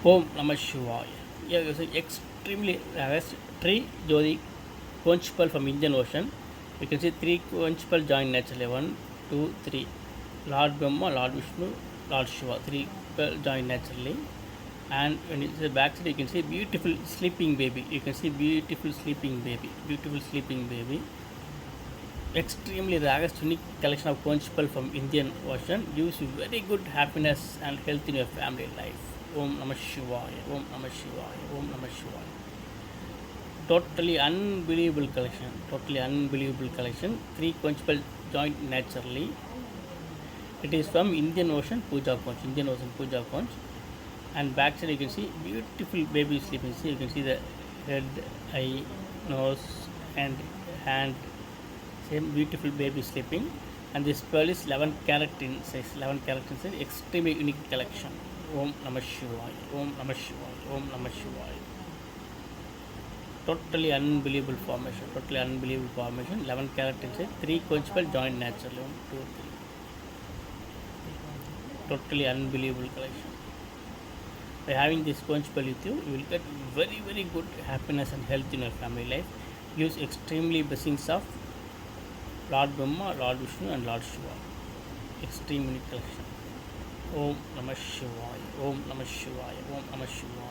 Om Namaha Shivaya. Here is an extremely rarest tree jodi conch pearl from Indian Ocean. You can see three conch pearl joined naturally. One, two, three. Lord Brahma, Lord Vishnu, Lord Shiva. Three pearl joined naturally. And when it's the back side, you can see beautiful sleeping baby. You can see beautiful sleeping baby. Beautiful sleeping baby. Extremely rarest unique collection of conch pearl from Indian Ocean gives you very good happiness and health in your family life. Om Namah Shivaya, Om Namah Shivaya, Om Namah Shivaya. Totally unbelievable collection. Totally unbelievable collection. Three conch pearl joined naturally. It is from Indian Ocean Puja conch. Indian Ocean Puja conch. And back side you can see beautiful baby sleeping. See, you can see the head, eye, nose, and hand. Same beautiful baby sleeping. And this pearl is 11 carat in size. 11 carat in size. Extremely unique collection. Om Namah Shivaya. Om Namah Shivaya. Om Namah Shivaya. Totally unbelievable formation. Totally unbelievable formation. 11 carat in size. 3 conch pearl joined naturally. 1, 2, 3. Totally unbelievable collection. By having this conch pearl with you, you will get very good happiness and health in your family life. Gives extremely blessings of Lord Brahma, Lord Vishnu and Lord Shiva. Extreme unique collection. Om Namah Shivaya. Om Namah Shivaya. Om Namah Shivaya.